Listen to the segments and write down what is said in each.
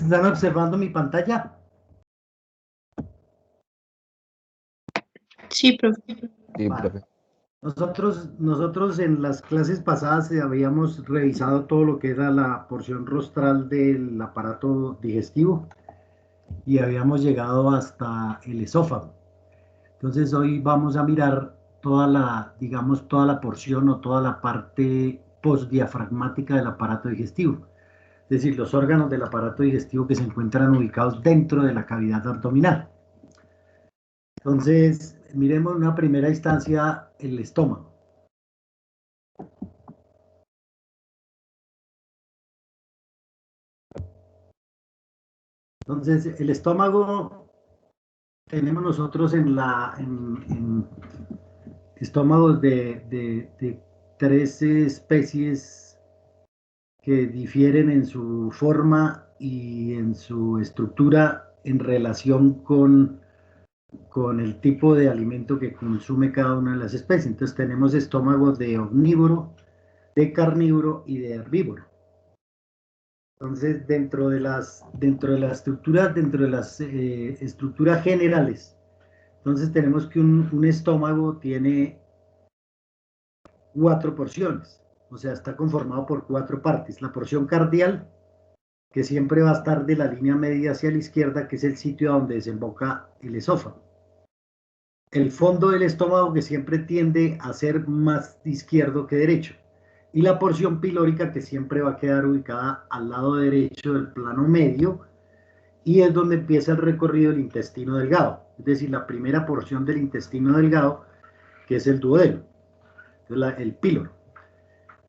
¿Están observando mi pantalla? Sí, profe. Sí, Vale. profe. Nosotros en las clases pasadas habíamos revisado todo lo que era la porción rostral del aparato digestivo y habíamos llegado hasta el esófago. Entonces hoy vamos a mirar toda la, digamos, toda la porción o toda la parte postdiafragmática del aparato digestivo. Es decir, los órganos del aparato digestivo que se encuentran ubicados dentro de la cavidad abdominal. Entonces, miremos en una primera instancia el estómago. Entonces, el estómago tenemos nosotros en estómagos de 13 especies que difieren en su forma y en su estructura en relación con el tipo de alimento que consume cada una de las especies. Entonces tenemos estómagos de omnívoro, de carnívoro y de herbívoro. Entonces, dentro de las estructuras generales, entonces tenemos que un estómago tiene 4 porciones, o sea, está conformado por 4 partes. La porción cardial, que siempre va a estar de la línea media hacia la izquierda, que es el sitio donde desemboca el esófago. El fondo del estómago, que siempre tiende a ser más izquierdo que derecho. Y la porción pilórica, que siempre va a quedar ubicada al lado derecho del plano medio, y es donde empieza el recorrido del intestino delgado, es decir, la primera porción del intestino delgado, que es el duodeno, el píloro.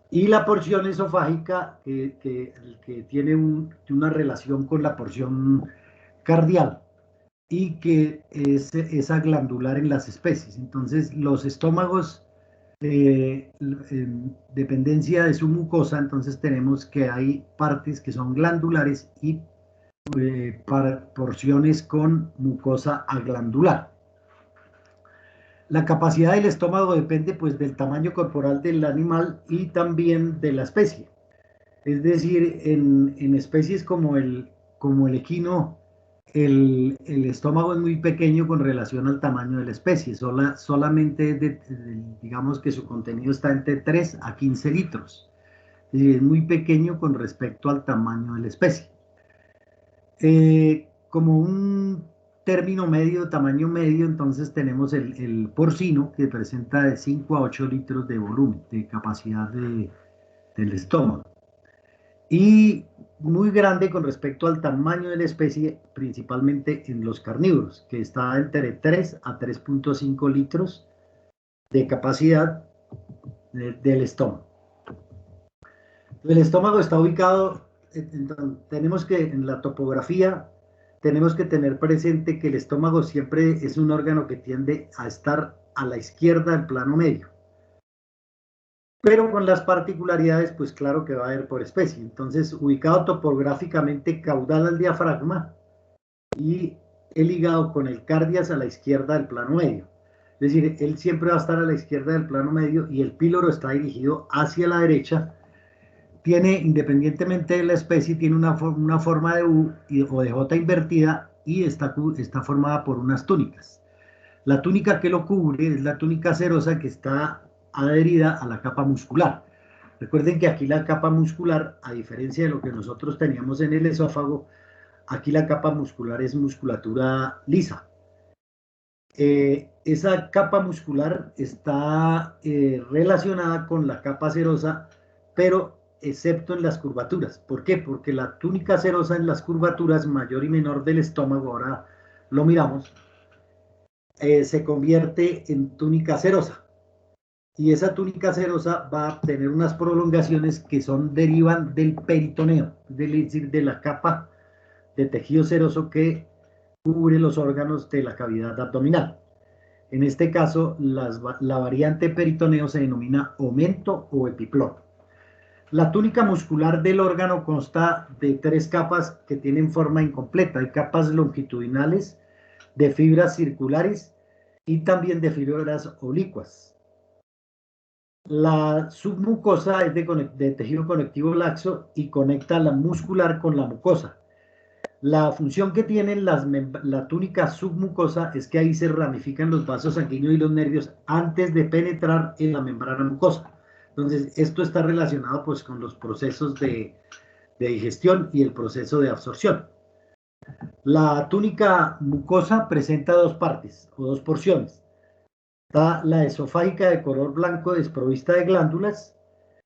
Y la porción esofágica, que tiene una relación con la porción cardial y que es esa glandular en las especies. Entonces, los estómagos, en dependencia de su mucosa, entonces tenemos que hay partes que son glandulares y para porciones con mucosa aglandular. La capacidad del estómago depende pues del tamaño corporal del animal y también de la especie. Es decir, en especies como el equino, el estómago es muy pequeño con relación al tamaño de la especie. Solamente digamos que su contenido está entre 3 a 15 litros. Es decir, es muy pequeño con respecto al tamaño de la especie. Como un término medio, tamaño medio, entonces tenemos el porcino, que presenta de 5 a 8 litros de volumen, de capacidad del estómago. Y muy grande con respecto al tamaño de la especie, principalmente en los carnívoros, que está entre 3 a 3.5 litros de capacidad del estómago. El estómago está ubicado, tenemos que en la topografía, tenemos que tener presente que el estómago siempre es un órgano que tiende a estar a la izquierda del plano medio. Pero con las particularidades, pues claro que va a haber por especie. Entonces, ubicado topográficamente caudal al diafragma y el hígado con el cardias a la izquierda del plano medio. Es decir, él siempre va a estar a la izquierda del plano medio y el píloro está dirigido hacia la derecha. Tiene, independientemente de la especie, tiene una forma de U o de J invertida y está formada por unas túnicas. La túnica que lo cubre es la túnica serosa, que está adherida a la capa muscular. Recuerden que aquí la capa muscular, a diferencia de lo que nosotros teníamos en el esófago, aquí la capa muscular es musculatura lisa. Esa capa muscular está relacionada con la capa serosa, pero excepto en las curvaturas. ¿Por qué? Porque la túnica serosa en las curvaturas mayor y menor del estómago, ahora lo miramos, se convierte en túnica serosa. Y esa túnica serosa va a tener unas prolongaciones que derivan del peritoneo, es decir, de la capa de tejido seroso que cubre los órganos de la cavidad abdominal. En este caso, la variante peritoneo se denomina aumento o epiplón. La túnica muscular del órgano consta de 3 capas que tienen forma incompleta. Hay capas longitudinales de fibras circulares y también de fibras oblicuas. La submucosa es de tejido conectivo laxo y conecta la muscular con la mucosa. La función que tiene la túnica submucosa es que ahí se ramifican los vasos sanguíneos y los nervios antes de penetrar en la membrana mucosa. Entonces, esto está relacionado pues con los procesos de digestión y el proceso de absorción. La túnica mucosa presenta dos partes o dos porciones. Está la esofágica de color blanco desprovista de glándulas,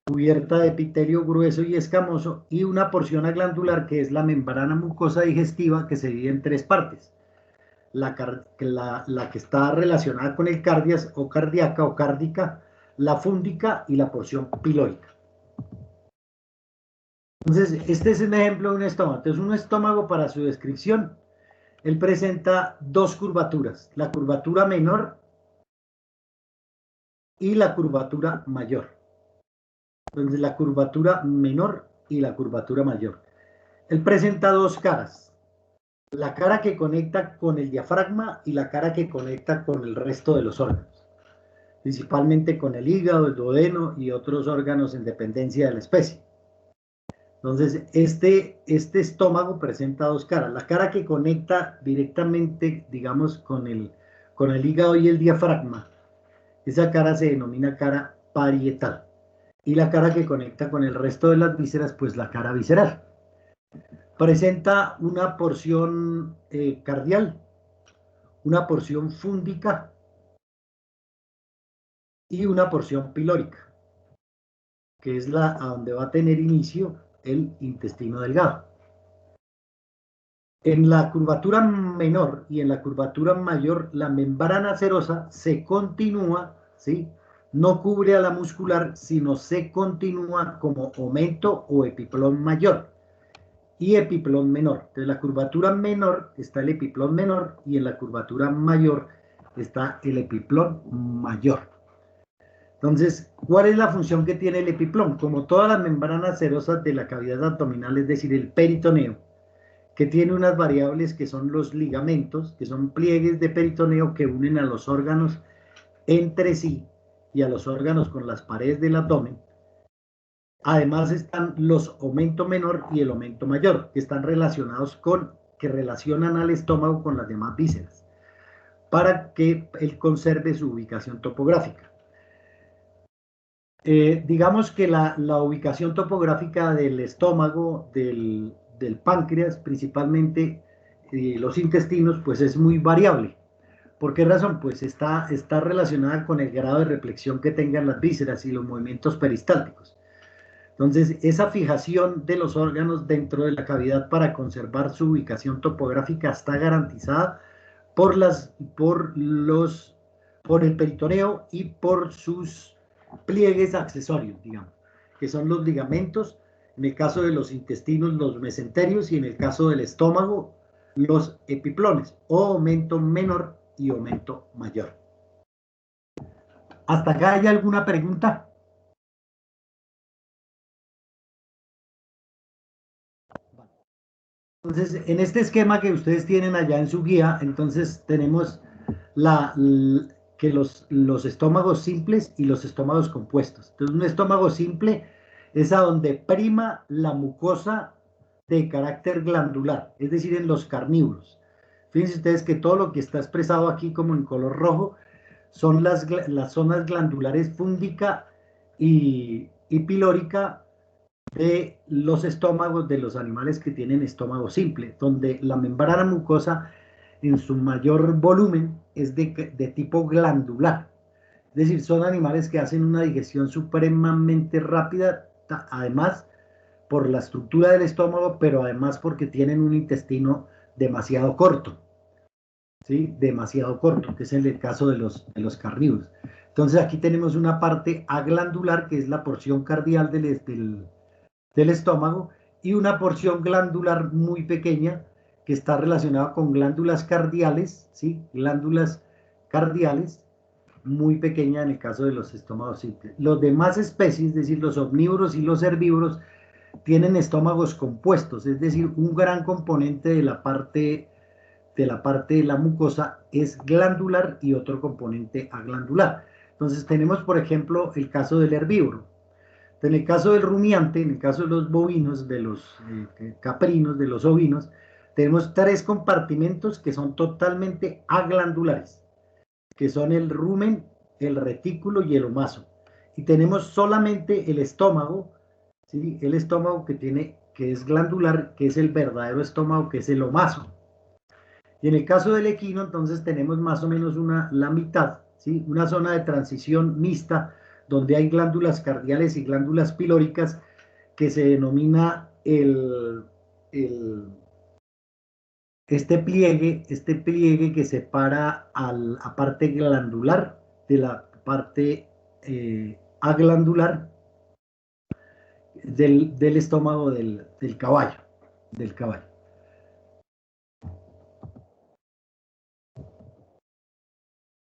cubierta de epitelio grueso y escamoso, y una porción aglandular que es la membrana mucosa digestiva, que se divide en tres partes. La que está relacionada con el cardias o cardíaca o cárdica, la fúndica y la porción pilórica. Entonces, este es un ejemplo de un estómago. Entonces, un estómago, para su descripción, él presenta dos curvaturas, la curvatura menor y la curvatura mayor. Entonces, la curvatura menor y la curvatura mayor. Él presenta dos caras, la cara que conecta con el diafragma y la cara que conecta con el resto de los órganos, principalmente con el hígado, el duodeno y otros órganos en dependencia de la especie. Entonces, este estómago presenta dos caras. La cara que conecta directamente, digamos, con el hígado y el diafragma, esa cara se denomina cara parietal. Y la cara que conecta con el resto de las vísceras, pues la cara visceral. Presenta una porción cardial, una porción fúndica y una porción pilórica, que es a donde va a tener inicio el intestino delgado. En la curvatura menor y en la curvatura mayor, la membrana serosa se continúa, ¿sí? No cubre a la muscular, sino se continúa como aumento o epiplón mayor y epiplón menor. Entonces, en la curvatura menor está el epiplón menor y en la curvatura mayor está el epiplón mayor. Entonces, ¿cuál es la función que tiene el epiplón? Como todas las membranas serosas de la cavidad abdominal, es decir, el peritoneo, que tiene unas variables que son los ligamentos, que son pliegues de peritoneo que unen a los órganos entre sí y a los órganos con las paredes del abdomen. Además están los aumento menor y el aumento mayor, que están relacionados que relacionan al estómago con las demás vísceras, para que él conserve su ubicación topográfica. Digamos que la ubicación topográfica del estómago, del páncreas, principalmente los intestinos, pues es muy variable. ¿Por qué razón? Pues está relacionada con el grado de reflexión que tengan las vísceras y los movimientos peristálticos. Entonces, esa fijación de los órganos dentro de la cavidad para conservar su ubicación topográfica está garantizada por el peritoneo y por sus pliegues accesorios, digamos, que son los ligamentos, en el caso de los intestinos, los mesenterios, y en el caso del estómago, los epiplones, o aumento menor y aumento mayor. ¿Hasta acá hay alguna pregunta? Entonces, en este esquema que ustedes tienen allá en su guía, entonces tenemos que los estómagos simples y los estómagos compuestos. Entonces, un estómago simple es a donde prima la mucosa de carácter glandular, es decir, en los carnívoros. Fíjense ustedes que todo lo que está expresado aquí como en color rojo son las zonas glandulares fúndica y pilórica de los estómagos de los animales que tienen estómago simple, donde la membrana mucosa en su mayor volumen es de tipo glandular. Es decir, son animales que hacen una digestión supremamente rápida, además por la estructura del estómago, pero además porque tienen un intestino demasiado corto, ¿sí? Demasiado corto, que es el caso de los carnívoros. Entonces aquí tenemos una parte aglandular, que es la porción cardial del estómago, y una porción glandular muy pequeña que está relacionada con glándulas cardiales, ¿sí? Glándulas cardiales muy pequeña en el caso de los estómagos simples. Los demás especies, es decir, los omnívoros y los herbívoros, tienen estómagos compuestos, es decir, un gran componente de la parte de la mucosa es glandular y otro componente aglandular. Entonces tenemos, por ejemplo, el caso del herbívoro. En el caso del rumiante, en el caso de los bovinos, de los caprinos, de los ovinos, tenemos 3 compartimentos que son totalmente aglandulares, que son el rumen, el retículo y el omaso. Y tenemos solamente el estómago, ¿sí? El estómago que es glandular, que es el verdadero estómago, que es el omaso. Y en el caso del equino, entonces tenemos más o menos la mitad, ¿sí? Una zona de transición mixta, donde hay glándulas cardiales y glándulas pilóricas, que se denomina este pliegue que separa la parte glandular de la parte aglandular del estómago del caballo.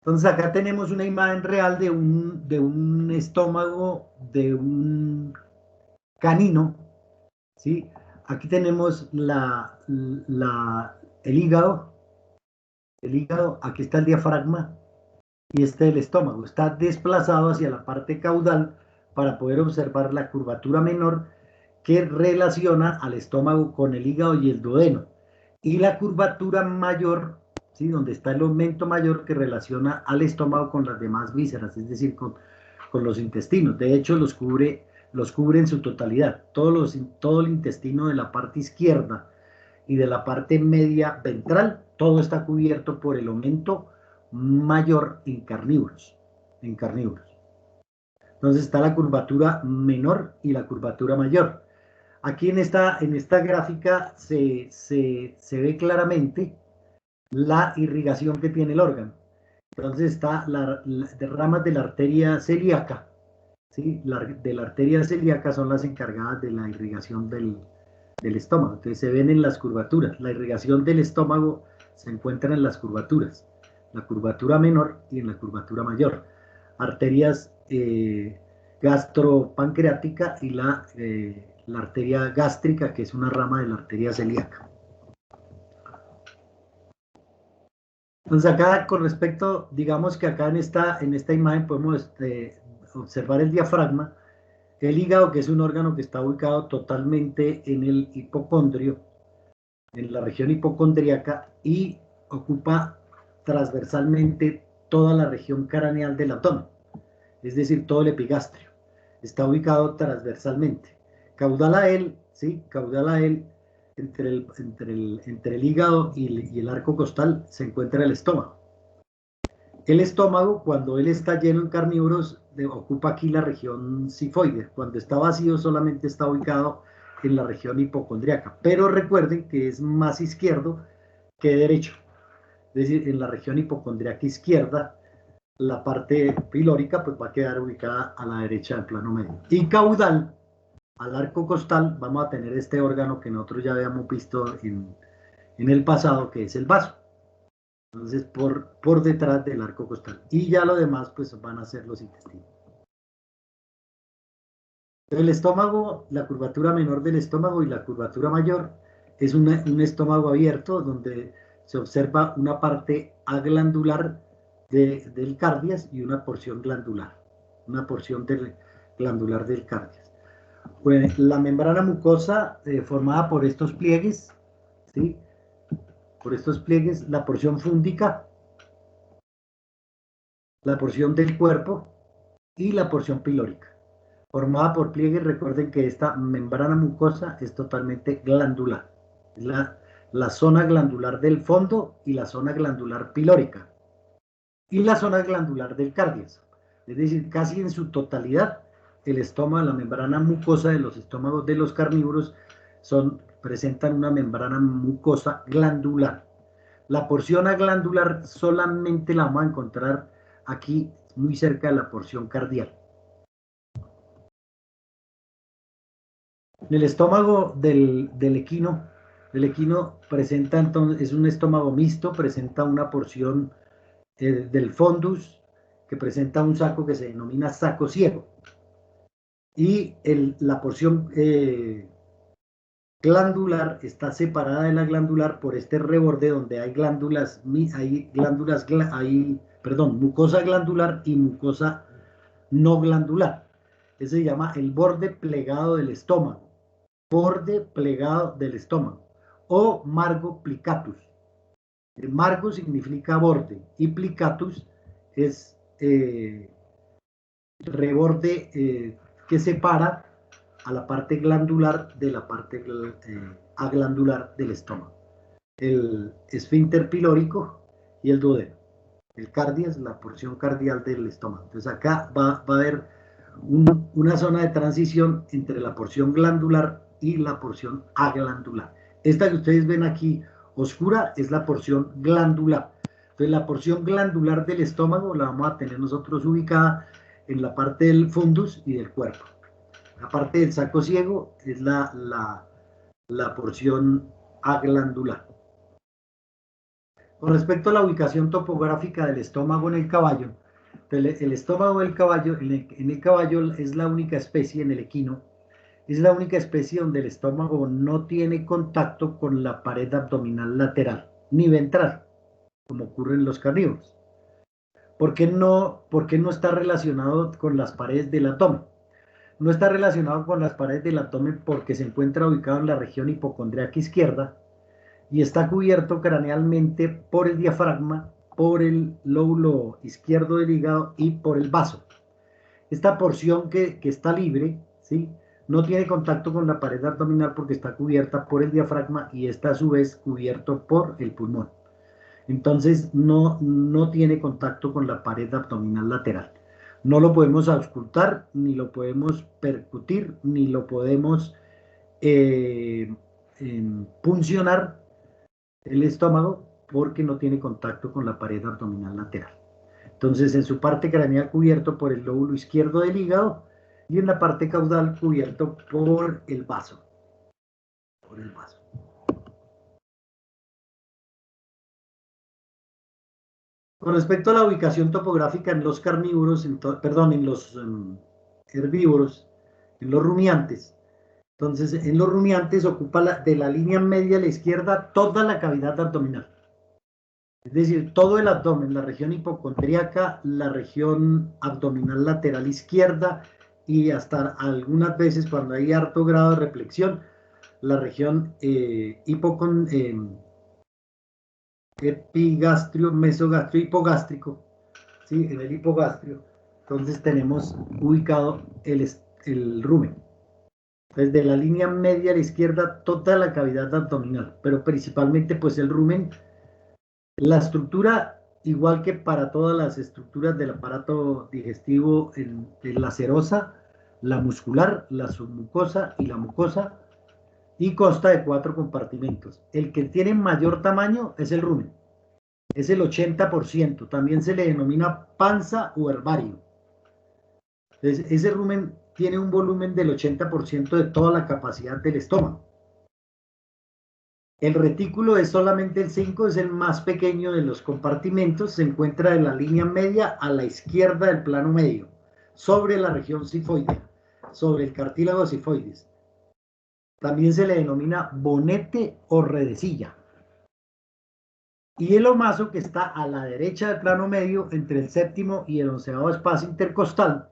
Entonces acá tenemos una imagen real de un estómago de un canino, ¿sí? Aquí tenemos el hígado, aquí está el diafragma y este es el estómago. Está desplazado hacia la parte caudal para poder observar la curvatura menor que relaciona al estómago con el hígado y el duodeno. Y la curvatura mayor, ¿sí? Donde está el aumento mayor que relaciona al estómago con las demás vísceras, es decir, con los intestinos. De hecho, los cubre en su totalidad. Todo el intestino de la parte izquierda y de la parte media ventral, todo está cubierto por el aumento mayor en carnívoros. Entonces está la curvatura menor y la curvatura mayor. Aquí en esta gráfica se ve claramente la irrigación que tiene el órgano. Entonces está las ramas de la arteria celíaca, ¿sí? De la arteria celíaca son las encargadas de la irrigación del estómago. Entonces se ven en las curvaturas. La irrigación del estómago se encuentra en las curvaturas. La curvatura menor y en la curvatura mayor. Arterias gastropancreática y la arteria gástrica, que es una rama de la arteria celíaca. Entonces acá con respecto, digamos que acá en esta imagen podemos observar el diafragma, el hígado, que es un órgano que está ubicado totalmente en el hipocondrio, en la región hipocondríaca, y ocupa transversalmente toda la región craneal del abdomen, es decir, todo el epigastrio. Está ubicado transversalmente. Caudal a él, ¿sí? Caudal a él, entre el hígado y el arco costal se encuentra el estómago. El estómago, cuando él está lleno en carnívoros, ocupa aquí la región sifoide. Cuando está vacío, solamente está ubicado en la región hipocondríaca. Pero recuerden que es más izquierdo que derecho. Es decir, en la región hipocondríaca izquierda, la parte pilórica pues va a quedar ubicada a la derecha del plano medio. Y caudal, al arco costal, vamos a tener este órgano que nosotros ya habíamos visto en el pasado, que es el vaso. Entonces, por detrás del arco costal. Y ya lo demás, pues van a ser los intestinos. El estómago, la curvatura menor del estómago y la curvatura mayor, es un estómago abierto donde se observa una parte aglandular del cardias y una porción glandular. Una porción glandular del cardias. Bueno, la membrana mucosa formada por estos pliegues, ¿sí? Por estos pliegues, la porción fúndica, la porción del cuerpo y la porción pilórica. Formada por pliegues, recuerden que esta membrana mucosa es totalmente glandular. Es la zona glandular del fondo y la zona glandular pilórica. Y la zona glandular del cardias. Es decir, casi en su totalidad, el estómago, la membrana mucosa de los estómagos de los carnívoros presentan una membrana mucosa glandular. La porción glandular solamente la vamos a encontrar aquí, muy cerca de la porción cardial. El estómago del equino presenta entonces, es un estómago mixto, presenta una porción del fondus, que presenta un saco que se denomina saco ciego. Y la porción glandular está separada de la glandular por este reborde donde hay mucosa glandular y mucosa no glandular. Ese se llama el borde plegado del estómago. Borde plegado del estómago. o margo plicatus. Margo significa borde y plicatus es reborde que separa a la parte glandular de la parte aglandular del estómago. El esfínter pilórico y el duodeno. El cardia es la porción cardial del estómago. Entonces acá va a haber una zona de transición entre la porción glandular y la porción aglandular. Esta que ustedes ven aquí oscura es la porción glandular. Entonces la porción glandular del estómago la vamos a tener nosotros ubicada en la parte del fundus y del cuerpo. La parte del saco ciego es la porción aglandular. Con respecto a la ubicación topográfica del estómago en el caballo, el estómago del caballo, en el caballo es la única especie, en el equino, es la única especie donde el estómago no tiene contacto con la pared abdominal lateral, ni ventral, como ocurre en los carnívoros. ¿Por qué no está relacionado con las paredes del abdomen? No está relacionado con las paredes del abdomen porque se encuentra ubicado en la región hipocondríaca izquierda y está cubierto cranealmente por el diafragma, por el lóbulo izquierdo del hígado y por el vaso. Esta porción que está libre, ¿sí?, no tiene contacto con la pared abdominal porque está cubierta por el diafragma y está a su vez cubierto por el pulmón. Entonces no tiene contacto con la pared abdominal lateral. No lo podemos auscultar, ni lo podemos percutir, ni lo podemos puncionar el estómago porque no tiene contacto con la pared abdominal lateral. Entonces, en su parte craneal cubierto por el lóbulo izquierdo del hígado y en la parte caudal cubierto por el vaso. Con respecto a la ubicación topográfica en los carnívoros, en los herbívoros, en los rumiantes. Entonces, en los rumiantes ocupa de la línea media a la izquierda toda la cavidad abdominal. Es decir, todo el abdomen, la región hipocondríaca, la región abdominal lateral izquierda y hasta algunas veces cuando hay harto grado de reflexión, la región epigastrio, mesogastrio, hipogástrico, ¿sí?, en el hipogastrio. Entonces tenemos ubicado el rumen. Desde la línea media a la izquierda toda la cavidad abdominal, pero principalmente pues el rumen. La estructura, igual que para todas las estructuras del aparato digestivo, en la serosa, la muscular, la submucosa y la mucosa, y consta de 4 compartimentos. El que tiene mayor tamaño es el rumen, es el 80%, también se le denomina panza o herbario. Entonces, ese rumen tiene un volumen del 80% de toda la capacidad del estómago. El retículo es solamente el 5, es el más pequeño de los compartimentos, se encuentra en la línea media a la izquierda del plano medio, sobre la región sifoidea, sobre el cartílago sifoides. También se le denomina bonete o redecilla. Y el omaso, que está a la derecha del plano medio, entre el 7º y el 11º espacio intercostal,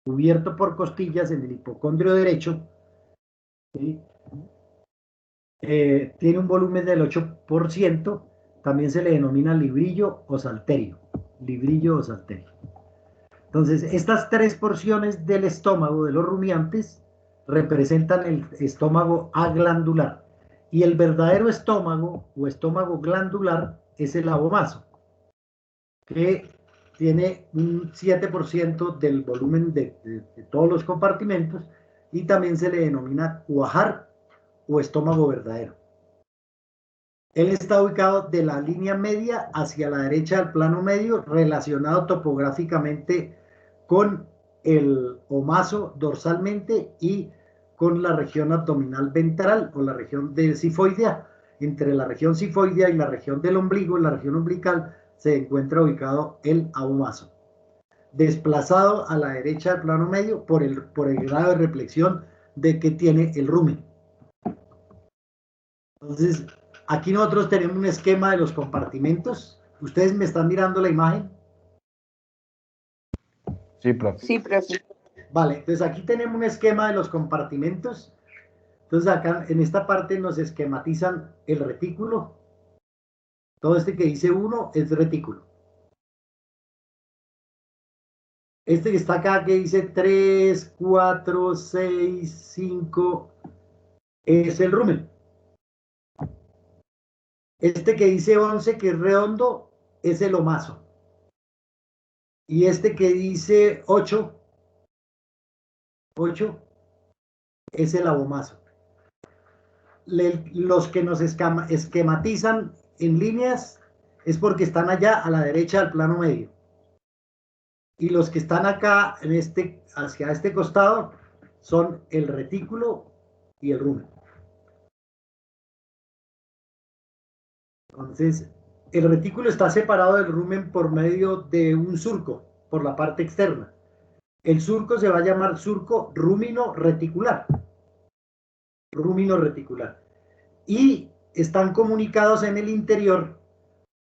cubierto por costillas en el hipocondrio derecho, ¿sí?, tiene un volumen del 8%, también se le denomina librillo o salterio. Librillo o salterio. Entonces, estas 3 porciones del estómago de los rumiantes representan el estómago aglandular. Y el verdadero estómago o estómago glandular es el abomaso, que tiene un 7% del volumen de todos los compartimentos y también se le denomina cuajar o estómago verdadero. Él está ubicado de la línea media hacia la derecha del plano medio, relacionado topográficamente con el omaso dorsalmente y con la región abdominal ventral o la región del sifoidea. Entre la región sifoidea y la región del ombligo, en la región umbilical, se encuentra ubicado el abomaso, desplazado a la derecha del plano medio por el grado de reflexión de que tiene el rumen. Entonces, aquí nosotros tenemos un esquema de los compartimentos. ¿Ustedes me están mirando la imagen? Sí, profe. Sí, profe. Vale, entonces aquí tenemos un esquema de los compartimentos. Entonces acá en esta parte nos esquematizan el retículo. Todo este que dice 1 es retículo. Este que está acá que dice 3, 4, 6, 5 es el rumen. Este que dice 11 que es redondo es el omaso. Y este que dice 8 es el abomaso. Los que nos esquematizan en líneas es porque están allá a la derecha del plano medio. Y los que están acá hacia este costado son el retículo y el rumen. Entonces, el retículo está separado del rumen por medio de un surco, por la parte externa. El surco se va a llamar surco rumino reticular. Rumino reticular. Y están comunicados en el interior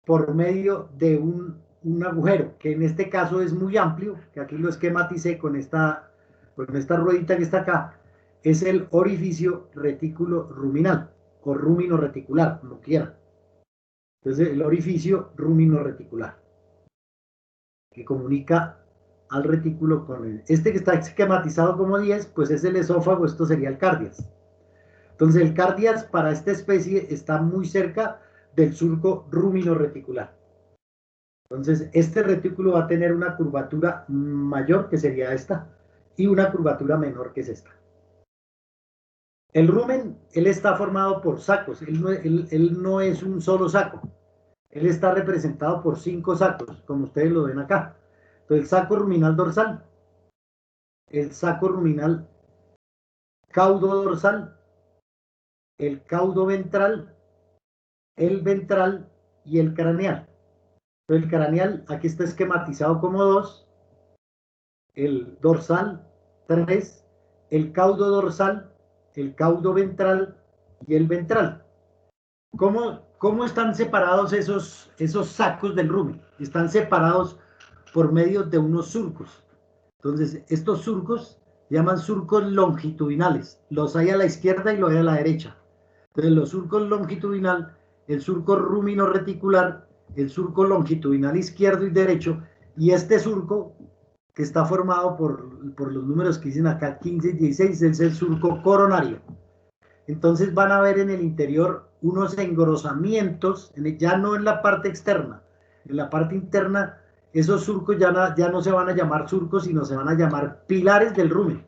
por medio de un agujero, que en este caso es muy amplio, que aquí lo esquematicé con esta ruedita que está acá, es el orificio retículo ruminal, o rumino reticular, como quieran. Entonces, el orificio rumino reticular, que comunica al retículo con este que está esquematizado como 10, pues es el esófago, esto sería el cardias. Entonces, el cardias para esta especie está muy cerca del surco rumino reticular. Entonces, este retículo va a tener una curvatura mayor, que sería esta, y una curvatura menor, que es esta. El rumen, él está formado por sacos, él no es un solo saco, él está representado por 5 sacos, como ustedes lo ven acá. Entonces, el saco ruminal dorsal, el saco ruminal caudo dorsal, el caudo ventral, el ventral y el craneal. Entonces, el craneal aquí está esquematizado como 2, el dorsal 3, el caudo dorsal, el caudo ventral y el ventral. ¿Cómo están separados esos sacos del rumen? Están separados por medio de unos surcos. Entonces, estos surcos se llaman surcos longitudinales. Los hay a la izquierda y los hay a la derecha. Entonces, los surcos longitudinal, el surco rumino reticular, el surco longitudinal izquierdo y derecho, y este surco que está formado por los números que dicen acá 15 y 16 es el surco coronario. Entonces van a ver en el interior unos engrosamientos, ya no en la parte externa, en la parte interna esos surcos ya no se van a llamar surcos, sino se van a llamar pilares del rumen.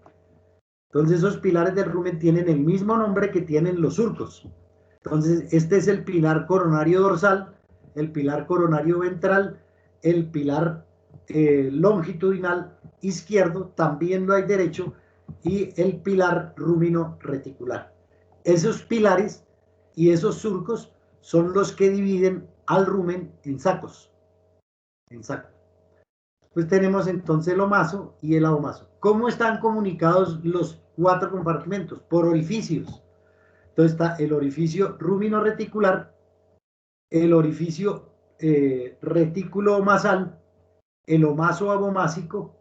Entonces esos pilares del rumen tienen el mismo nombre que tienen los surcos. Entonces este es el pilar coronario dorsal, el pilar coronario ventral, el pilar longitudinal izquierdo, también lo hay derecho, y el pilar rumino reticular. Esos pilares y esos surcos son los que dividen al rumen en sacos. Pues tenemos entonces el omaso y el abomaso. ¿Cómo están comunicados los 4 compartimentos? Por orificios. Entonces está el orificio rumino reticular, el orificio retículo omasal, el omaso abomásico.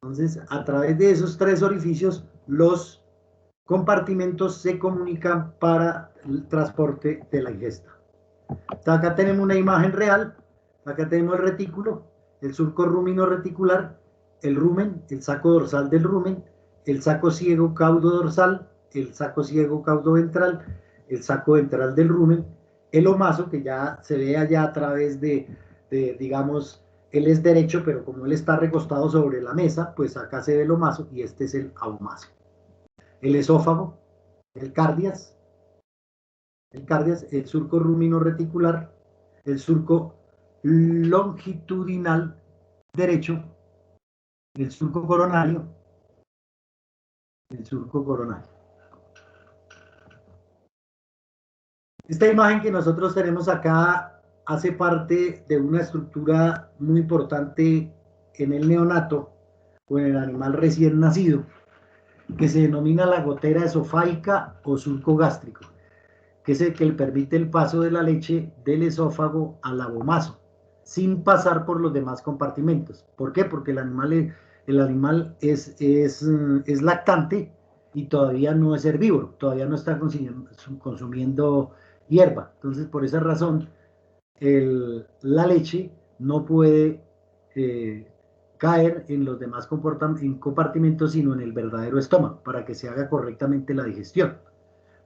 Entonces, a través de esos 3 orificios, los compartimentos se comunican para el transporte de la ingesta. Entonces, acá tenemos una imagen real, acá tenemos el retículo, el surco rumino reticular, el rumen, el saco dorsal del rumen, el saco ciego caudo dorsal, el saco ciego caudo ventral, el saco ventral del rumen, el omaso, que ya se ve allá a través digamos, él es derecho, pero como él está recostado sobre la mesa, pues acá se ve el omaso y este es el abomaso. El esófago, el cardias, el surco rumino reticular, el surco longitudinal derecho, el surco coronario, el surco coronario. Esta imagen que nosotros tenemos acá hace parte de una estructura muy importante en el neonato o en el animal recién nacido, que se denomina la gotera esofágica o surco gástrico, que es el que le permite el paso de la leche del esófago al abomaso, sin pasar por los demás compartimentos. ¿Por qué? Porque el animal es lactante y todavía no es herbívoro, todavía no está consumiendo hierba. Entonces, por esa razón, la leche no puede caer en los demás compartimentos, sino en el verdadero estómago, para que se haga correctamente la digestión.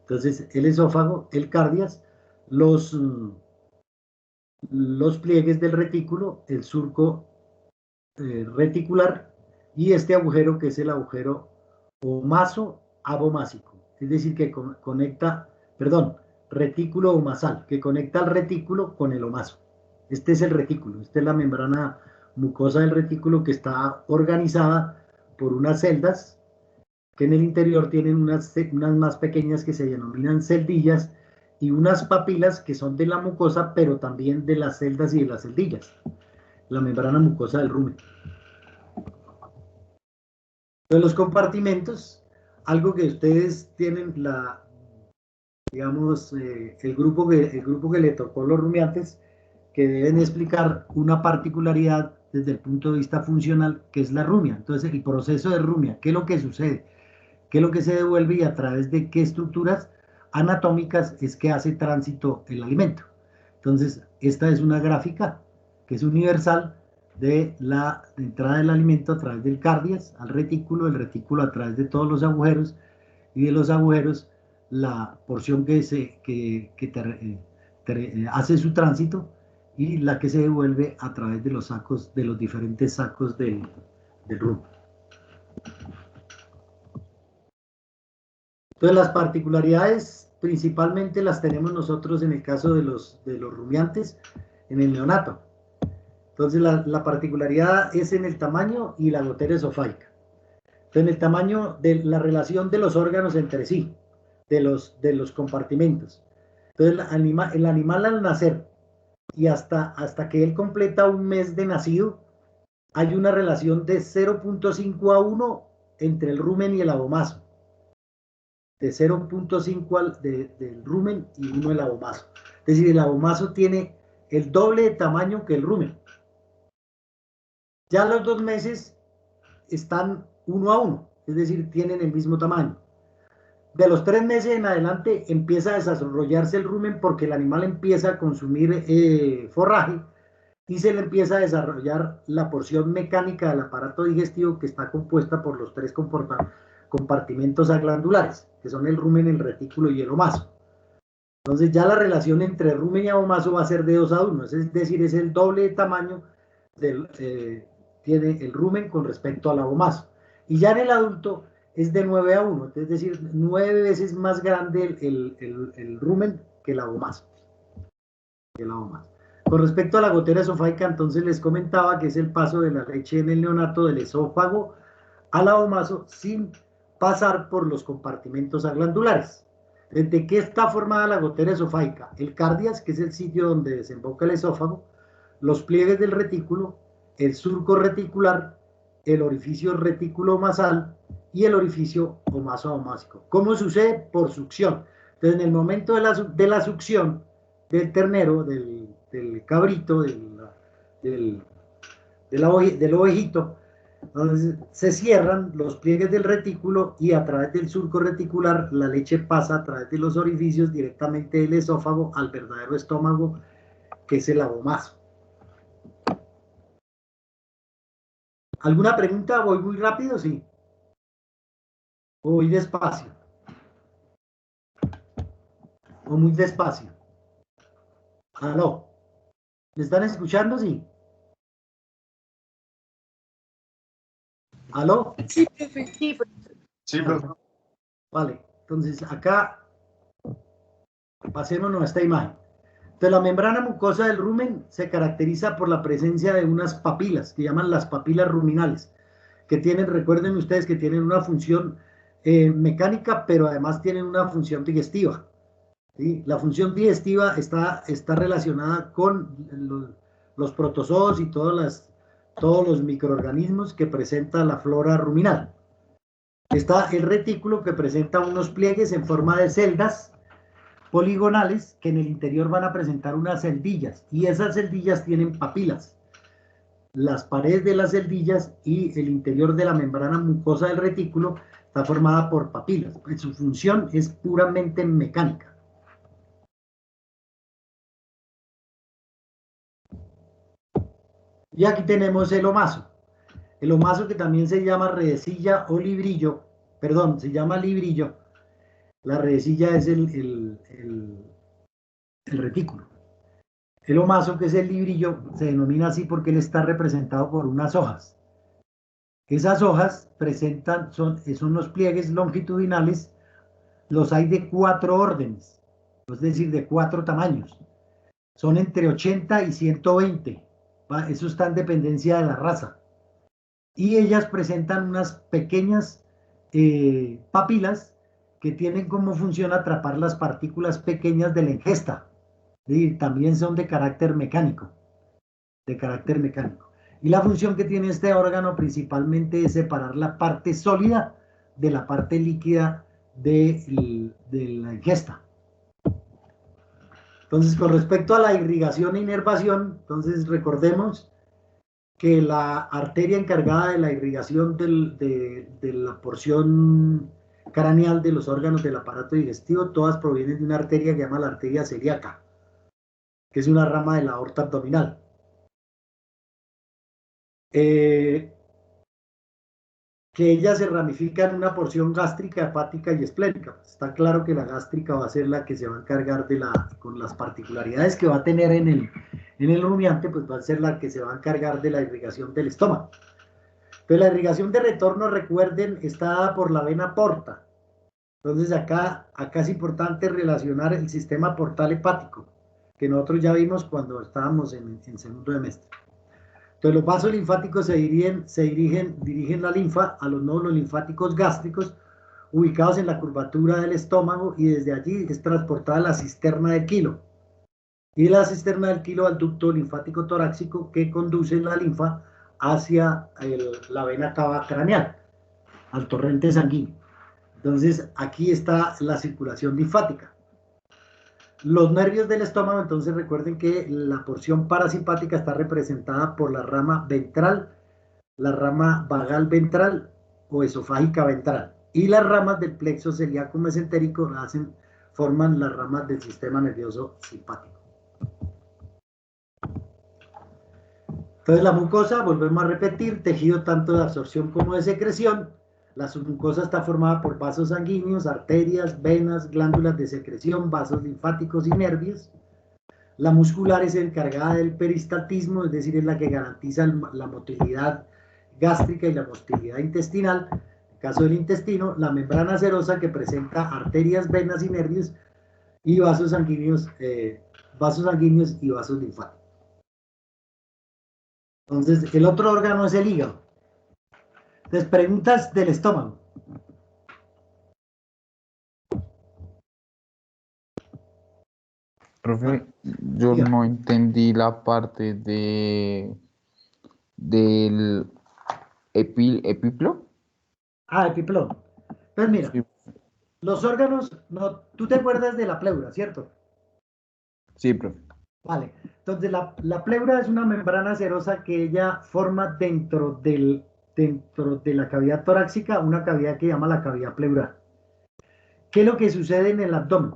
Entonces, el esófago, el cardias, los pliegues del retículo, el surco reticular y este agujero que es el agujero omaso-abomásico, es decir, que conecta, perdón, retículo omasal, que conecta el retículo con el omaso. Este es el retículo, esta es la membrana mucosa del retículo que está organizada por unas celdas que en el interior tienen unas más pequeñas que se denominan celdillas y unas papilas que son de la mucosa, pero también de las celdas y de las celdillas, la membrana mucosa del rumen. De los compartimentos, algo que ustedes tienen digamos, el grupo que le tocó los rumiantes, que deben explicar una particularidad desde el punto de vista funcional, que es la rumia. Entonces, el proceso de rumia, ¿qué es lo que sucede? ¿Qué es lo que se devuelve y a través de qué estructuras anatómicas es que hace tránsito el alimento? Entonces, esta es una gráfica que es universal de la entrada del alimento a través del cardias al retículo, el retículo a través de todos los agujeros y de los agujeros la porción que hace su tránsito y la que se devuelve a través de los sacos, de los diferentes sacos del rumbo. Entonces las particularidades principalmente las tenemos nosotros en el caso de los rumiantes en el neonato. Entonces la particularidad es en el tamaño y la gotera esofágica. Entonces en el tamaño de la relación de los órganos entre sí, de los compartimentos. Entonces el animal al nacer y hasta que él completa un mes de nacido, hay una relación de 0.5 a 1 entre el rumen y el abomaso. De 0.5 del rumen y 1 el abomaso. Es decir, el abomaso tiene el doble de tamaño que el rumen. Ya los 2 meses están 1 a 1, es decir, tienen el mismo tamaño. De los 3 meses en adelante empieza a desarrollarse el rumen porque el animal empieza a consumir forraje y se le empieza a desarrollar la porción mecánica del aparato digestivo que está compuesta por los 3 compartimentos aglandulares, que son el rumen, el retículo y el omaso. Entonces ya la relación entre rumen y abomaso va a ser de 2 a 1, es decir, es el doble de tamaño tiene el rumen con respecto al abomaso. Y ya en el adulto es de 9 a 1, es decir, 9 veces más grande el rumen que el abomaso. Con respecto a la gotera esofágica, entonces les comentaba que es el paso de la leche en el neonato del esófago al abomaso sin pasar por los compartimentos aglandulares. ¿De qué está formada la gotera esofágica? El cardias, que es el sitio donde desemboca el esófago, los pliegues del retículo, el surco reticular, el orificio retículo-omasal y el orificio omaso-abomásico. ¿Cómo sucede? Por succión. Entonces, en el momento de la succión del ternero, del cabrito, del ovejito, entonces se cierran los pliegues del retículo y a través del surco reticular la leche pasa a través de los orificios directamente del esófago al verdadero estómago, que es el abomaso. ¿Alguna pregunta? ¿Voy muy rápido? Sí. ¿Voy despacio? ¿O muy despacio? ¿Aló? ¿Me están escuchando? Sí. ¿Aló? Sí, profe. Sí, profe. Vale, entonces acá pasémonos a esta imagen. Entonces la membrana mucosa del rumen se caracteriza por la presencia de unas papilas que llaman las papilas ruminales, que tienen, recuerden ustedes que tienen una función mecánica, pero además tienen una función digestiva. ¿Sí? La función digestiva está relacionada con los protozoos y todos los microorganismos que presenta la flora ruminal. Está el retículo, que presenta unos pliegues en forma de celdas poligonales que en el interior van a presentar unas celdillas, y esas celdillas tienen papilas. Las paredes de las celdillas y el interior de la membrana mucosa del retículo está formada por papilas. Pues su función es puramente mecánica. Y aquí tenemos el omaso. El omaso, que también se llama redecilla o librillo, perdón, se llama librillo. La redecilla es el retículo. El omaso, que es el librillo, se denomina así porque él está representado por unas hojas. Esas hojas son los pliegues longitudinales, los hay de 4 órdenes, es decir, de 4 tamaños. Son entre 80 y 120. ¿Va? Eso está en dependencia de la raza. Y ellas presentan unas pequeñas papilas que tienen como función atrapar las partículas pequeñas de la ingesta. Y también son de carácter mecánico. De carácter mecánico. Y la función que tiene este órgano principalmente es separar la parte sólida de la parte líquida de la ingesta. Entonces, con respecto a la irrigación e inervación, entonces recordemos que la arteria encargada de la irrigación de la porción craneal de los órganos del aparato digestivo, todas provienen de una arteria que se llama la arteria celíaca, que es una rama de la aorta abdominal. Que ella se ramifica en una porción gástrica, hepática y esplénica. Está claro que la gástrica va a ser la que se va a encargar con las particularidades que va a tener en el rumiante, pues va a ser la que se va a encargar de la irrigación del estómago. Pero la irrigación de retorno, recuerden, está dada por la vena porta. Entonces acá es importante relacionar el sistema portal hepático, que nosotros ya vimos cuando estábamos en segundo semestre. Entonces los vasos linfáticos dirigen la linfa a los nódulos linfáticos gástricos ubicados en la curvatura del estómago, y desde allí es transportada a la cisterna del quilo. Y de la cisterna del quilo al ducto linfático torácico, que conduce la linfa hacia la vena cava craneal, al torrente sanguíneo. Entonces aquí está la circulación linfática. Los nervios del estómago, entonces recuerden que la porción parasimpática está representada por la rama ventral, la rama vagal ventral o esofágica ventral, y las ramas del plexo celíaco mesentérico forman las ramas del sistema nervioso simpático. Entonces la mucosa, volvemos a repetir, tejido tanto de absorción como de secreción. La submucosa está formada por vasos sanguíneos, arterias, venas, glándulas de secreción, vasos linfáticos y nervios. La muscular es encargada del peristaltismo, es decir, es la que garantiza la motilidad gástrica y la motilidad intestinal. En el caso del intestino, la membrana serosa, que presenta arterias, venas y nervios, y vasos sanguíneos y vasos linfáticos. Entonces, el otro órgano es el hígado. Entonces, preguntas del estómago. Profe, yo no entendí la parte del epiplo. Epiplón. Pues mira, Sí, los órganos, no, tú te acuerdas de la pleura, ¿cierto? sí, profe. Vale, entonces la pleura es una membrana serosa que ella forma dentro de la cavidad torácica, una cavidad que llama la cavidad pleural. ¿Qué es lo que sucede en el abdomen?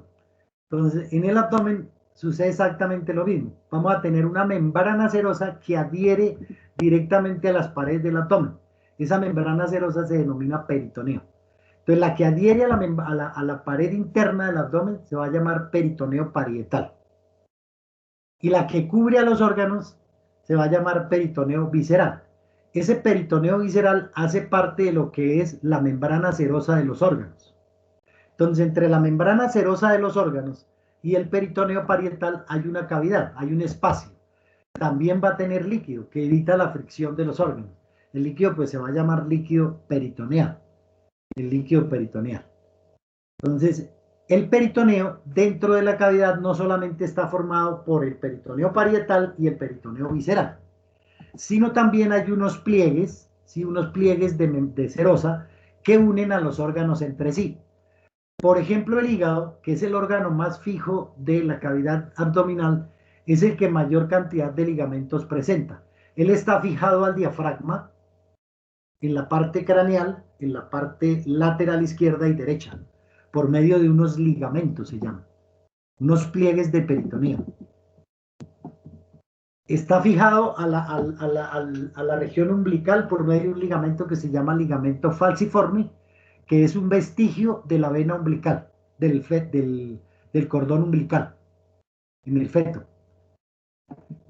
Entonces, en el abdomen sucede exactamente lo mismo. Vamos a tener una membrana serosa que adhiere directamente a las paredes del abdomen. Esa membrana serosa se denomina peritoneo. Entonces, la que adhiere a la pared interna del abdomen se va a llamar peritoneo parietal. Y la que cubre a los órganos se va a llamar peritoneo visceral. Ese peritoneo visceral hace parte de lo que es la membrana serosa de los órganos. Entonces, entre la membrana serosa de los órganos y el peritoneo parietal hay una cavidad, hay un espacio. También va a tener líquido que evita la fricción de los órganos. El líquido pues se va a llamar líquido peritoneal. El líquido peritoneal. Entonces, el peritoneo dentro de la cavidad no solamente está formado por el peritoneo parietal y el peritoneo visceral, sino también hay unos pliegues, ¿sí? Unos pliegues de serosa que unen a los órganos entre sí. Por ejemplo, el hígado, que es el órgano más fijo de la cavidad abdominal, es el que mayor cantidad de ligamentos presenta. Él está fijado al diafragma, en la parte craneal, en la parte lateral izquierda y derecha, por medio de unos ligamentos, se llaman, unos pliegues de peritoneo. Está fijado a la región umbilical por medio de un ligamento que se llama ligamento falciforme, que es un vestigio de la vena umbilical, del cordón umbilical, en el feto.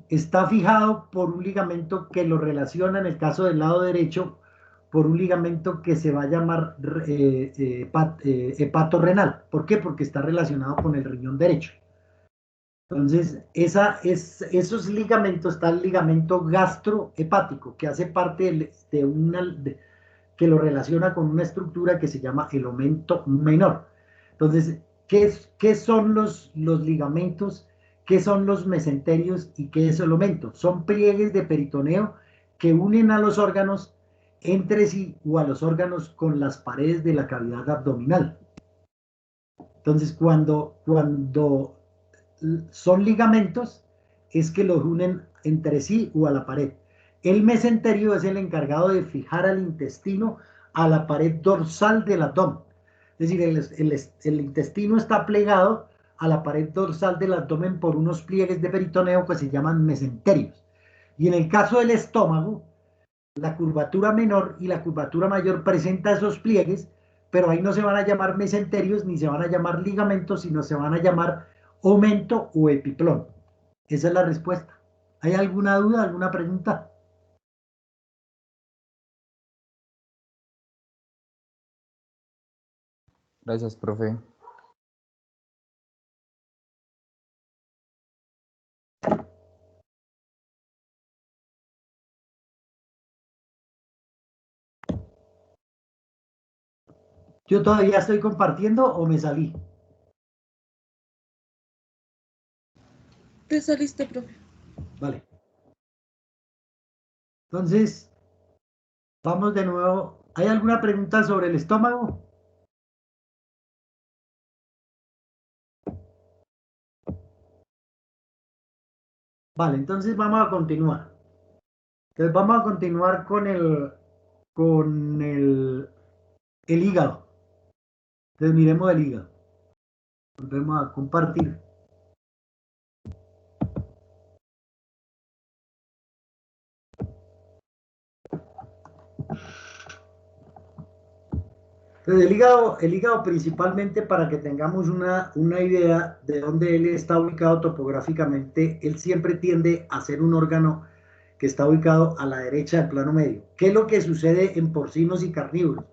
Está fijado por un ligamento que lo relaciona, en el caso del lado derecho, por un ligamento que se va a llamar hepatorrenal. ¿Por qué? Porque está relacionado con el riñón derecho. Entonces, esos ligamentos, está el ligamento gastrohepático, que hace parte que lo relaciona con una estructura que se llama el omen menor. Entonces, ¿qué son los ligamentos? ¿Qué son los mesenterios y qué es el omento? Son pliegues de peritoneo que unen a los órganos entre sí o a los órganos con las paredes de la cavidad abdominal. Entonces, cuando son ligamentos, es que los unen entre sí o a la pared. El mesenterio es el encargado de fijar al intestino a la pared dorsal del abdomen. Es decir, el intestino está plegado a la pared dorsal del abdomen por unos pliegues de peritoneo que se llaman mesenterios. Y en el caso del estómago, la curvatura menor y la curvatura mayor presenta esos pliegues, pero ahí no se van a llamar mesenterios ni se van a llamar ligamentos, sino se van a llamar omento o epiplón. Esa es la respuesta. ¿Hay alguna duda, alguna pregunta? Gracias, profe. ¿Yo todavía estoy compartiendo o me salí? Te saliste, profe. Vale. Entonces, vamos de nuevo. ¿Hay alguna pregunta sobre el estómago? Vale, entonces vamos a continuar. Entonces vamos a continuar con el hígado. Entonces miremos el hígado. Volvemos a compartir. Entonces el hígado principalmente para que tengamos una idea de dónde él está ubicado topográficamente, él siempre tiende a ser un órgano que está ubicado a la derecha del plano medio. ¿Qué es lo que sucede en porcinos y carnívoros?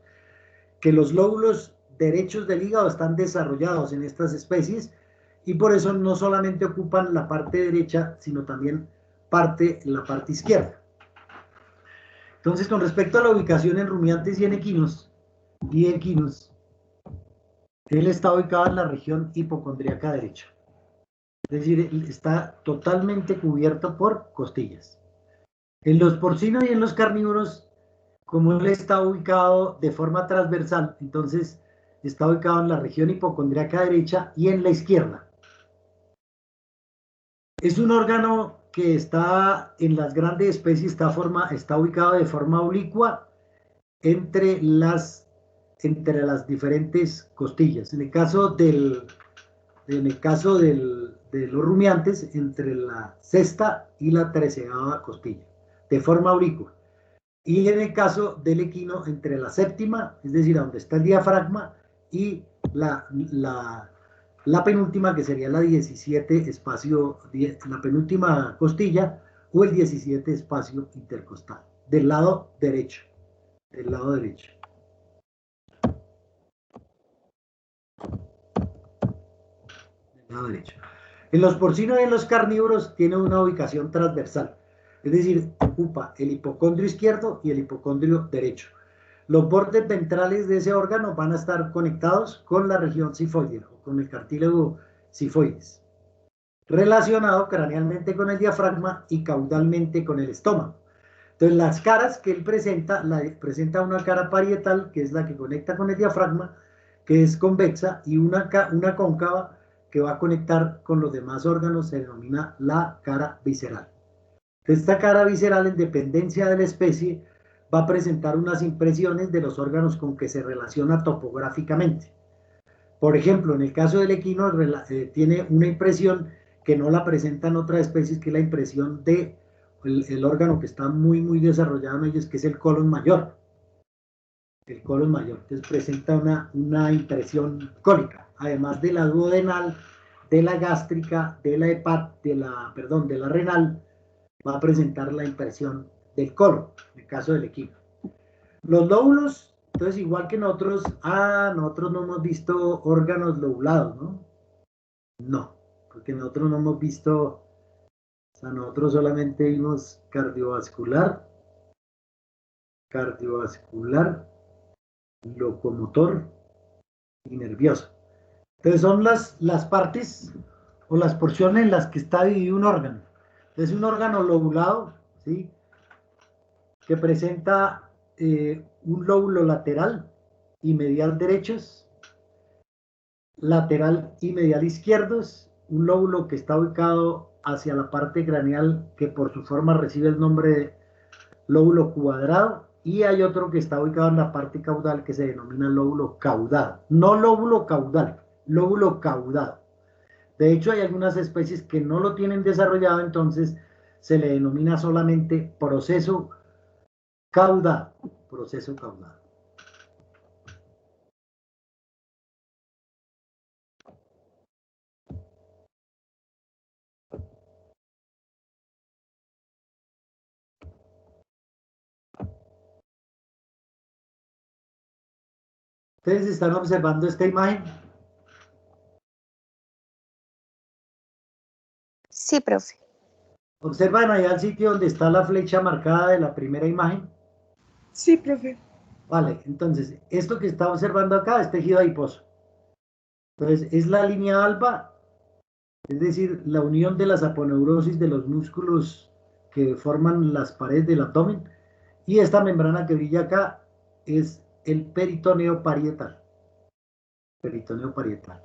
Que los lóbulos derechos del hígado están desarrollados en estas especies y por eso no solamente ocupan la parte derecha, sino también la parte izquierda. Entonces, con respecto a la ubicación en rumiantes y en equinos, él está ubicado en la región hipocondríaca derecha. Es decir, está totalmente cubierto por costillas. En los porcinos y en los carnívoros, como él está ubicado de forma transversal, entonces está ubicado en la región hipocondríaca derecha y en la izquierda. Es un órgano que está en las grandes especies, está ubicado de forma oblicua entre las diferentes costillas. En el caso de los rumiantes, entre la sexta y la treceava costilla, de forma oblicua. Y en el caso del equino, entre la séptima, es decir, donde está el diafragma, y la penúltima, que sería la 17 la penúltima costilla, o el 17 espacio intercostal, del lado derecho. Del lado derecho. Del lado derecho. En los porcinos y en los carnívoros tiene una ubicación transversal. Es decir, ocupa el hipocondrio izquierdo y el hipocondrio derecho. Los bordes ventrales de ese órgano van a estar conectados con la región cifoidea o con el cartílago cifoides, relacionado cranealmente con el diafragma y caudalmente con el estómago. Entonces, las caras que él presenta una cara parietal, que es la que conecta con el diafragma, que es convexa, y una cóncava que va a conectar con los demás órganos, se denomina la cara visceral. Esta cara visceral, en dependencia de la especie, va a presentar unas impresiones de los órganos con que se relaciona topográficamente. Por ejemplo, en el caso del equino, tiene una impresión que no la presentan otras especies, que es la impresión de el órgano que está muy desarrollado en ellos, que es el colon mayor. El colon mayor. Entonces presenta una impresión cónica, además de la duodenal, de la gástrica, de la renal, va a presentar la impresión del colon, en el caso del equino. Los lóbulos, entonces igual que nosotros, nosotros no hemos visto órganos lobulados, ¿no? No, porque nosotros no hemos visto, o sea, nosotros solamente vimos cardiovascular, locomotor y nervioso. Entonces son las partes o las porciones en las que está dividido un órgano. Es un órgano lobulado, ¿sí? Que presenta un lóbulo lateral y medial derechos, lateral y medial izquierdos, un lóbulo que está ubicado hacia la parte craneal que por su forma recibe el nombre de lóbulo cuadrado, y hay otro que está ubicado en la parte caudal que se denomina lóbulo caudado. No lóbulo caudal, lóbulo caudado. De hecho, hay algunas especies que no lo tienen desarrollado, entonces se le denomina solamente proceso caudado. Proceso caudado. Ustedes están observando esta imagen. Sí, profe. ¿Observan allá el sitio donde está la flecha marcada de la primera imagen? Sí, profe. Vale, entonces, esto que está observando acá es tejido adiposo. Entonces, es la línea alba, es decir, la unión de las aponeurosis de los músculos que forman las paredes del abdomen, y esta membrana que brilla acá es el peritoneo parietal. Peritoneo parietal.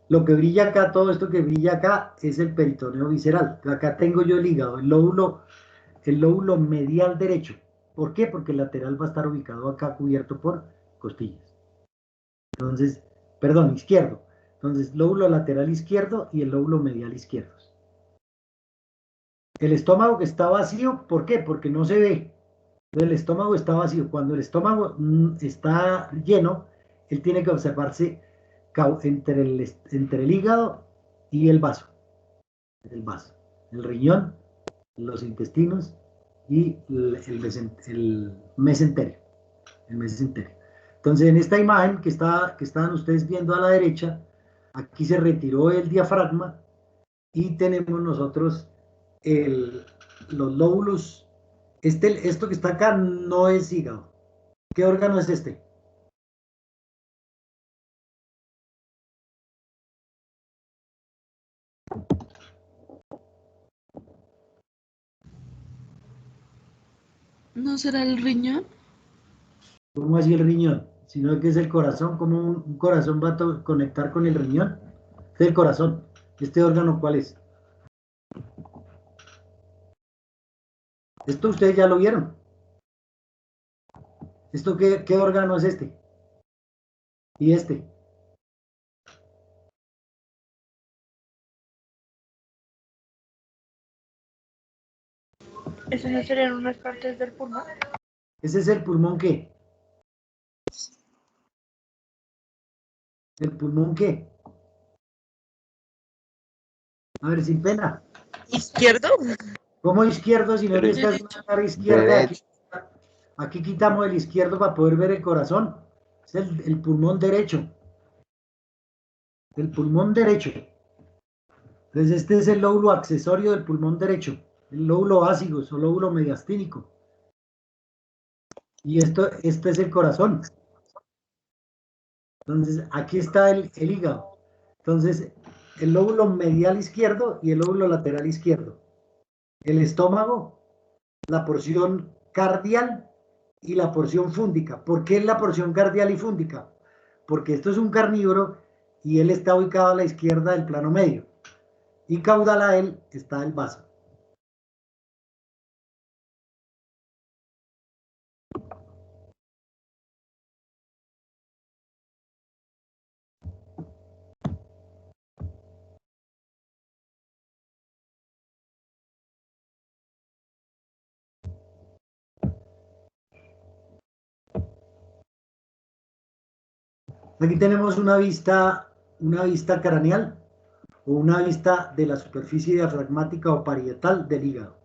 Lo que brilla acá, todo esto que brilla acá, es el peritoneo visceral. Acá tengo yo el hígado, el lóbulo medial derecho. ¿Por qué? Porque el lateral va a estar ubicado acá cubierto por costillas. Entonces, perdón, izquierdo. Entonces, lóbulo lateral izquierdo y el lóbulo medial izquierdo. El estómago que está vacío, ¿por qué? Porque no se ve. Entonces, el estómago está vacío. Cuando el estómago está lleno, él tiene que observarse entre el hígado y el vaso. El riñón, los intestinos y el mesenterio. Entonces, en esta imagen que estaban ustedes viendo a la derecha, aquí se retiró el diafragma y tenemos nosotros los lóbulos. Esto que está acá no es hígado. ¿Qué órgano es este? ¿No será el riñón? ¿Cómo así el riñón? Sino que es el corazón. ¿Cómo un corazón va a conectar con el riñón? Es el corazón. ¿Este órgano cuál es? Esto ustedes ya lo vieron. ¿Esto qué órgano es este? Y este. ¿Esas no serían unas partes del pulmón? ¿Ese es el pulmón qué? ¿El pulmón qué? A ver, sin pena. ¿Izquierdo? ¿Cómo izquierdo? Si no es esta es una cara izquierda. Aquí quitamos el izquierdo para poder ver el corazón. Es el pulmón derecho. El pulmón derecho. Entonces este es el lóbulo accesorio del pulmón derecho. El lóbulo básico o lóbulo mediastínico. Y este es el corazón. Entonces aquí está el hígado. Entonces el lóbulo medial izquierdo y el lóbulo lateral izquierdo. El estómago, la porción cardial y la porción fúndica. ¿Por qué la porción cardial y fúndica? Porque esto es un carnívoro y él está ubicado a la izquierda del plano medio. Y caudal a él está el vaso. Aquí tenemos una vista craneal o una vista de la superficie diafragmática o parietal del hígado,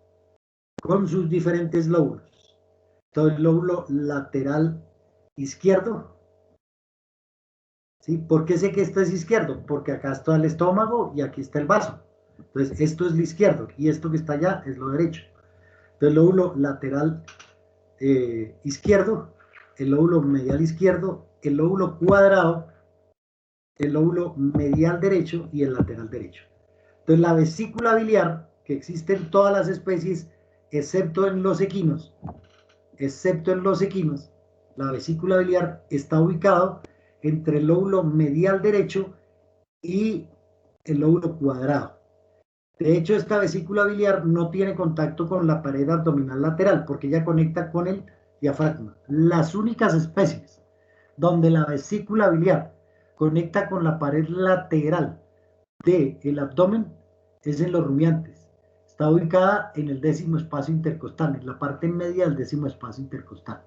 con sus diferentes lóbulos. Entonces, el lóbulo lateral izquierdo, ¿sí? ¿Por qué sé que este es izquierdo? Porque acá está el estómago y aquí está el vaso. Entonces, esto es lo izquierdo y esto que está allá es lo derecho. Entonces, el lóbulo lateral izquierdo, el lóbulo medial izquierdo, el lóbulo cuadrado, el lóbulo medial derecho y el lateral derecho. Entonces, la vesícula biliar, que existe en todas las especies, excepto en los equinos, la vesícula biliar está ubicado entre el lóbulo medial derecho y el lóbulo cuadrado. De hecho, esta vesícula biliar no tiene contacto con la pared abdominal lateral porque ella conecta con el diafragma. Las únicas especies donde la vesícula biliar conecta con la pared lateral del abdomen es en los rumiantes. Está ubicada en el 10º espacio intercostal, en la parte media del 10º espacio intercostal,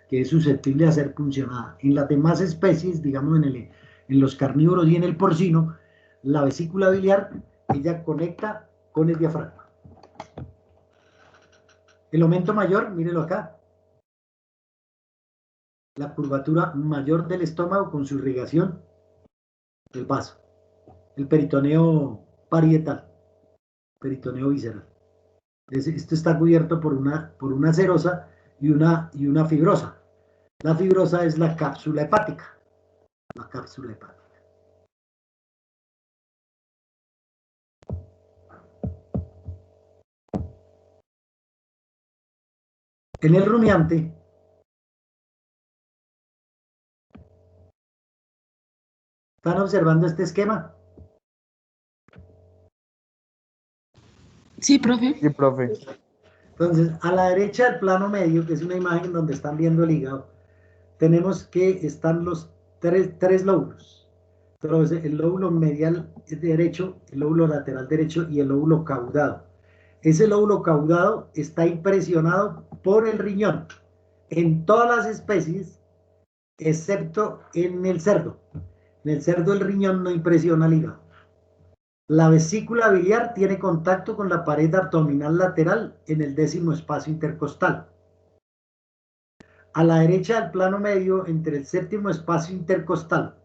que es susceptible de ser puncionada. En las demás especies, digamos en los carnívoros y en el porcino, la vesícula biliar, ella conecta con el diafragma. El aumento mayor, mírenlo acá, la curvatura mayor del estómago con su irrigación del vaso. El peritoneo parietal, peritoneo visceral. Esto está cubierto por una serosa y una fibrosa. La fibrosa es la cápsula hepática. La cápsula hepática. En el rumiante, ¿están observando este esquema? Sí, profe. Sí, profe. Entonces, a la derecha del plano medio, que es una imagen donde están viendo el hígado, tenemos que están los tres lóbulos. Entonces, el lóbulo medial derecho, el lóbulo lateral derecho y el lóbulo caudado. Ese lóbulo caudado está impresionado por el riñón en todas las especies, excepto en el cerdo. En el cerdo el riñón no impresiona el hígado. La vesícula biliar tiene contacto con la pared abdominal lateral en el 10º espacio intercostal. A la derecha del plano medio, entre el 7º espacio intercostal,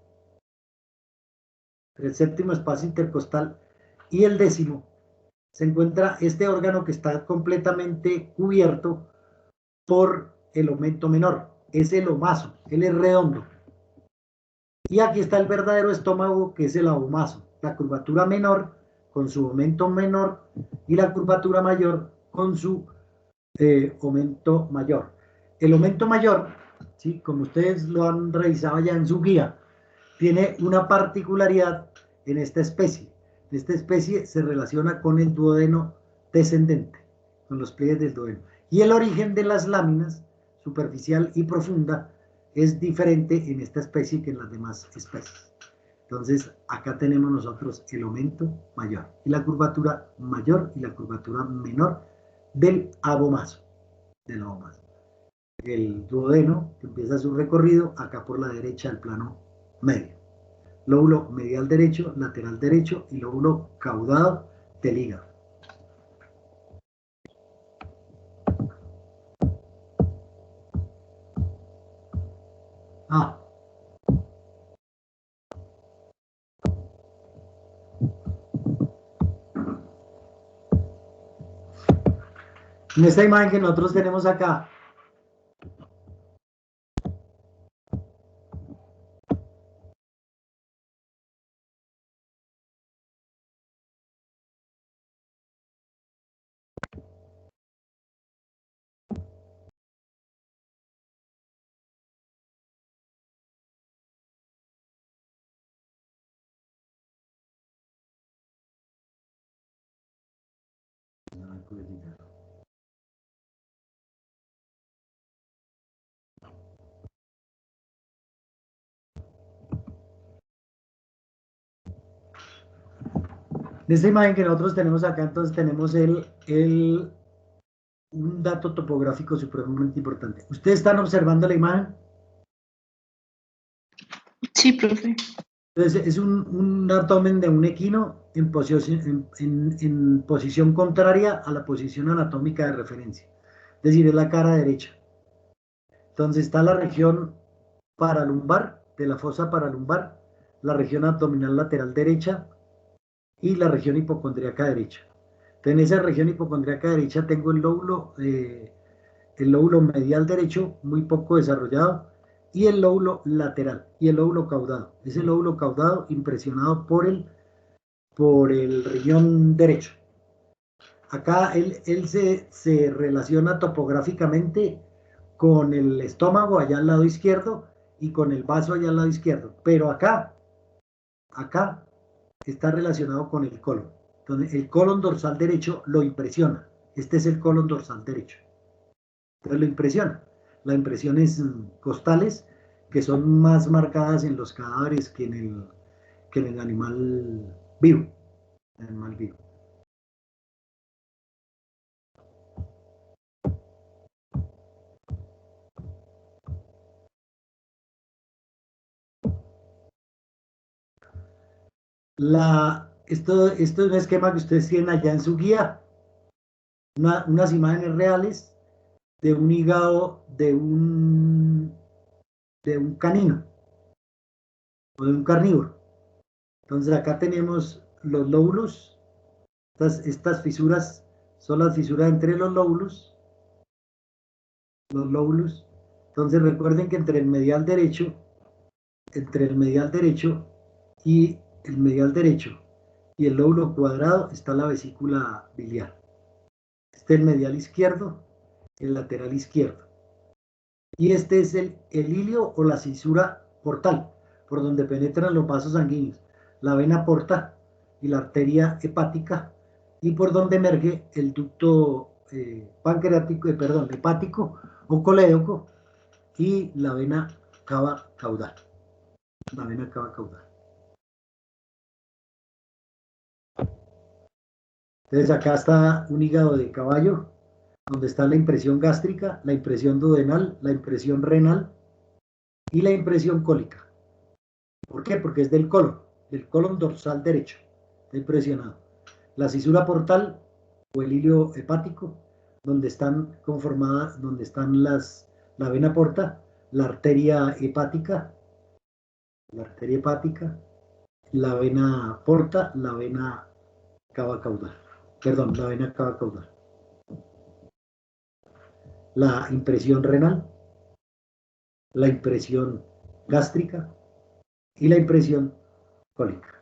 y el 10º, se encuentra este órgano que está completamente cubierto por el aumento menor. Es el omaso, él es redondo. Y aquí está el verdadero estómago, que es el abomaso, la curvatura menor con su aumento menor y la curvatura mayor con su aumento mayor. El aumento mayor, ¿sí?, como ustedes lo han revisado ya en su guía, tiene una particularidad en esta especie. Esta especie se relaciona con el duodeno descendente, con los pliegues del duodeno. Y el origen de las láminas, superficial y profunda, es diferente en esta especie que en las demás especies. Entonces, acá tenemos nosotros el aumento mayor y la curvatura mayor y la curvatura menor del abomaso. El duodeno que empieza su recorrido acá por la derecha del plano medio. Lóbulo medial derecho, lateral derecho y lóbulo caudado del hígado. En esta imagen que nosotros tenemos acá, que nosotros tenemos acá, entonces tenemos un dato topográfico supremamente importante. ¿Ustedes están observando la imagen? Sí, profe. Entonces, es un abdomen de un equino en posición contraria a la posición anatómica de referencia. Es decir, es la cara derecha. Entonces está la región paralumbar, de la fosa paralumbar, la región abdominal lateral derecha y la región hipocondríaca derecha. Entonces, en esa región hipocondríaca derecha tengo el lóbulo medial derecho muy poco desarrollado y el lóbulo lateral y el lóbulo caudado. Ese lóbulo caudado impresionado por el riñón derecho. Acá él se relaciona topográficamente con el estómago allá al lado izquierdo y con el vaso allá al lado izquierdo. Pero acá está relacionado con el colon. Entonces el colon dorsal derecho lo impresiona. Este es el colon dorsal derecho. Entonces lo impresiona. Las impresiones costales que son más marcadas en los cadáveres que en el animal vivo. El animal vivo. Esto es un esquema que ustedes tienen allá en su guía, unas imágenes reales de un hígado de un canino o de un carnívoro. Entonces acá tenemos los lóbulos, estas fisuras son las fisuras entre los lóbulos. Entonces recuerden que entre el medial derecho y el medial derecho y el lóbulo cuadrado está la vesícula biliar. Este es el medial izquierdo, el lateral izquierdo. Y este es el hilio o la cisura portal, por donde penetran los vasos sanguíneos, la vena porta y la arteria hepática, y por donde emerge el ducto hepático o colédoco y la vena cava caudal. La vena cava caudal. Entonces acá está un hígado de caballo, donde está la impresión gástrica, la impresión duodenal, la impresión renal y la impresión cólica. ¿Por qué? Porque es del colon dorsal derecho, está impresionado. La cisura portal o el hilio hepático, donde están conformadas, donde están la vena porta, la arteria hepática, la vena porta, la vena cava caudal. Perdón, la vena cava caudal. La impresión renal, la impresión gástrica y la impresión cólica.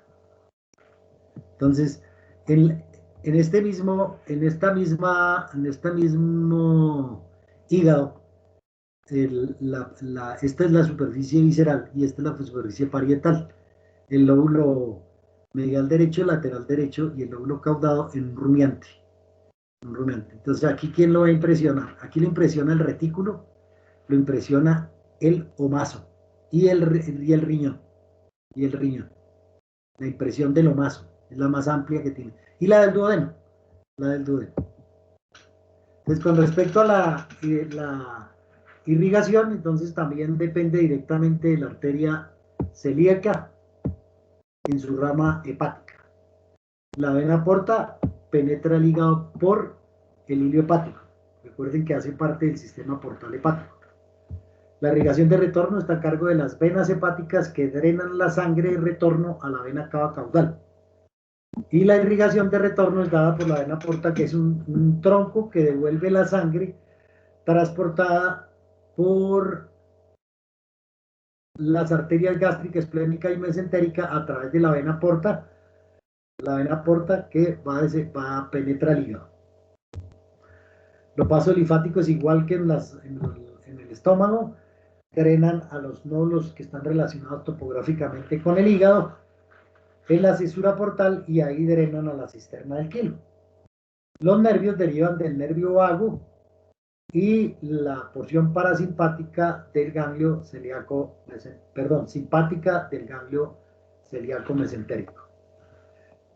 Entonces, en este mismo hígado, esta es la superficie visceral y esta es la superficie parietal. El lóbulo medial derecho, lateral derecho y el lóbulo caudado en un rumiante. Entonces, aquí, ¿quién lo va a impresionar? Aquí lo impresiona el retículo, lo impresiona el omaso y el riñón. Y el riñón. La impresión del omaso es la más amplia que tiene. Y la del duodeno. Entonces, con respecto a la irrigación, entonces también depende directamente de la arteria celíaca en su rama hepática. La vena porta penetra el hígado por el hilio hepático. Recuerden que hace parte del sistema portal hepático. La irrigación de retorno está a cargo de las venas hepáticas que drenan la sangre de retorno a la vena cava caudal. Y la irrigación de retorno es dada por la vena porta, que es un tronco que devuelve la sangre transportada por las arterias gástrica, esplénica y mesentérica a través de la vena porta que va a penetrar el hígado. Los vasos linfáticos, igual que en el estómago, drenan a los nódulos que están relacionados topográficamente con el hígado en la cisura portal y ahí drenan a la cisterna del quilo. Los nervios derivan del nervio vago y la porción parasimpática del ganglio celíaco, simpática del ganglio celíaco mesentérico.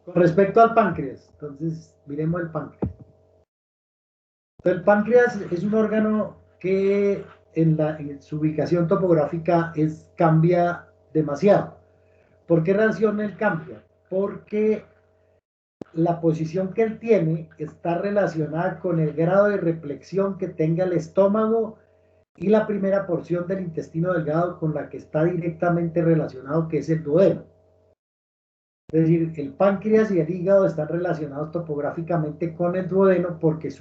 Con respecto al páncreas, entonces miremos el páncreas. El páncreas es un órgano que en su ubicación topográfica cambia demasiado. ¿Por qué relaciona él cambia? Porque la posición que él tiene está relacionada con el grado de reflexión que tenga el estómago y la primera porción del intestino delgado con la que está directamente relacionado, que es el duodeno. Es decir, el páncreas y el hígado están relacionados topográficamente con el duodeno porque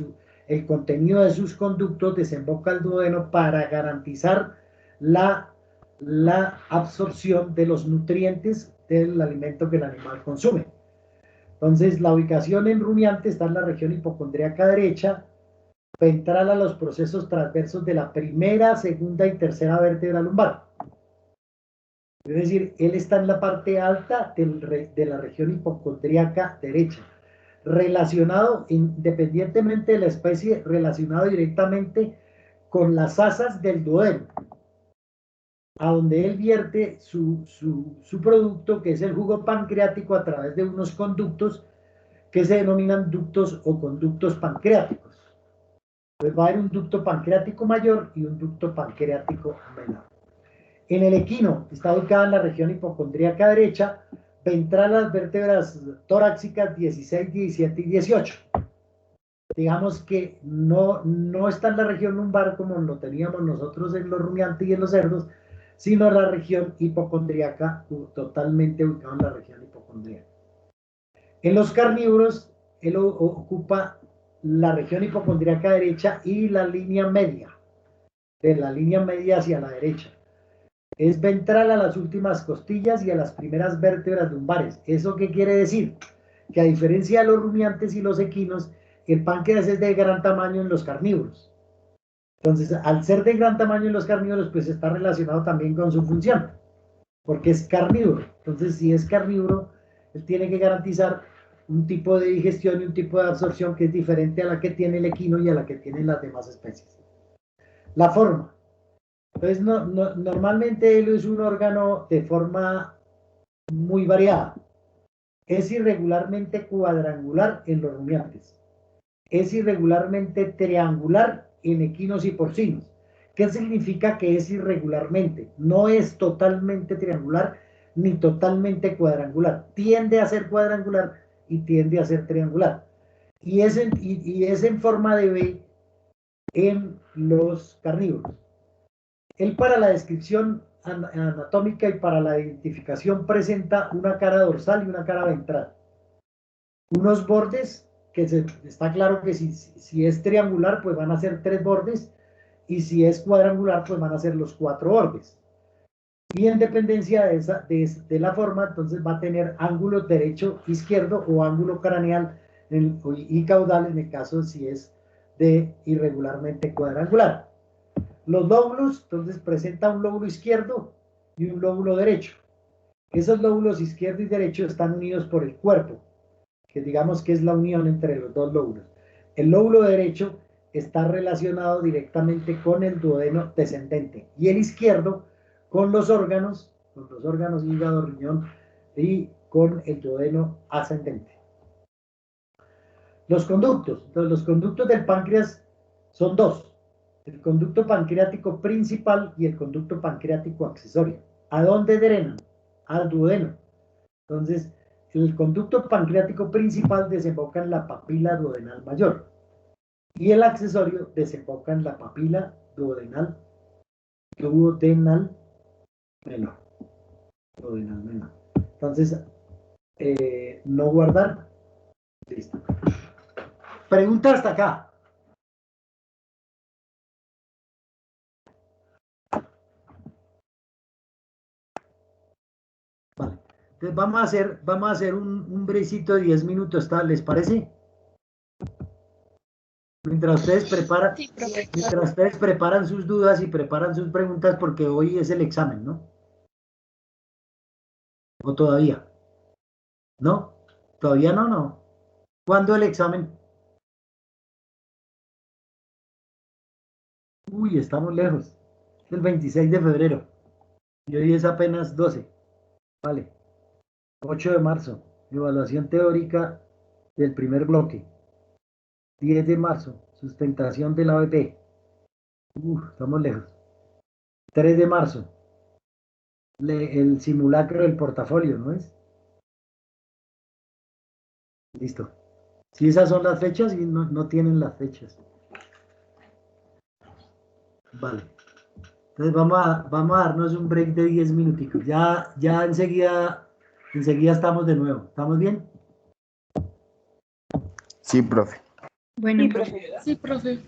el contenido de sus conductos desemboca al duodeno para garantizar la absorción de los nutrientes del alimento que el animal consume. Entonces, la ubicación en rumiante está en la región hipocondríaca derecha, ventral a los procesos transversos de la primera, segunda y tercera vértebra lumbar. Es decir, él está en la parte alta de la región hipocondríaca derecha, relacionado, independientemente de la especie, relacionado directamente con las asas del duodeno, a donde él vierte su producto, que es el jugo pancreático, a través de unos conductos que se denominan ductos o conductos pancreáticos. Entonces va a haber un ducto pancreático mayor y un ducto pancreático menor. En el equino está ubicada en la región hipocondríaca derecha, ventral a las vértebras torácicas 16, 17 y 18. Digamos que no está en la región lumbar como lo teníamos nosotros en los rumiantes y en los cerdos, sino en la región hipocondríaca, totalmente ubicado en la región hipocondríaca. En los carnívoros, él ocupa la región hipocondríaca derecha y la línea media, de la línea media hacia la derecha. Es ventral a las últimas costillas y a las primeras vértebras lumbares. ¿Eso qué quiere decir? Que a diferencia de los rumiantes y los equinos, el páncreas es de gran tamaño en los carnívoros. Entonces, al ser de gran tamaño en los carnívoros, pues está relacionado también con su función, porque es carnívoro. Entonces, si es carnívoro, él tiene que garantizar un tipo de digestión y un tipo de absorción que es diferente a la que tiene el equino y a la que tienen las demás especies. La forma. Entonces, normalmente él es un órgano de forma muy variada. Es irregularmente cuadrangular en los rumiantes. Es irregularmente triangular en equinos y porcinos. ¿Qué significa que es irregularmente? No es totalmente triangular ni totalmente cuadrangular. Tiende a ser cuadrangular y tiende a ser triangular. Y es en forma de V en los carnívoros. Él para la descripción anatómica y para la identificación presenta una cara dorsal y una cara ventral. Unos bordes, que está claro que si es triangular, pues van a ser 3 bordes, y si es cuadrangular, pues van a ser los 4 bordes. Y en dependencia de la forma, entonces va a tener ángulo derecho, izquierdo o ángulo craneal y caudal en el caso si es de irregularmente cuadrangular. Los lóbulos, entonces presenta un lóbulo izquierdo y un lóbulo derecho. Esos lóbulos izquierdo y derecho están unidos por el cuerpo, que digamos que es la unión entre los dos lóbulos. El lóbulo derecho está relacionado directamente con el duodeno descendente y el izquierdo con los órganos hígado, riñón y con el duodeno ascendente. Los conductos. Entonces, los conductos del páncreas son dos: el conducto pancreático principal y el conducto pancreático accesorio. ¿A dónde drenan? Al duodeno. Entonces, el conducto pancreático principal desemboca en la papila duodenal mayor y el accesorio desemboca en la papila duodenal menor. Duodenal menor. Entonces, no guardar. Listo. Pregunta hasta acá. Vale. Entonces vamos a hacer un breicito de 10 minutos, ¿les parece? Mientras ustedes preparan sus dudas y preparan sus preguntas, porque hoy es el examen, ¿no? ¿O todavía? ¿No? ¿Todavía no? ¿Cuándo el examen? Uy, estamos lejos. El 26 de febrero. Y hoy es apenas 12. Vale. 8 de marzo. Evaluación teórica del primer bloque. 10 de marzo. Sustentación del ABP. Estamos lejos. 3 de marzo. el simulacro del portafolio, ¿no es? Listo. Si esas son las fechas y no tienen las fechas. Vale. Entonces vamos a darnos un break de 10 minuticos. Ya enseguida estamos de nuevo. ¿Estamos bien? Sí, profe. Bueno, profe. Sí, profe.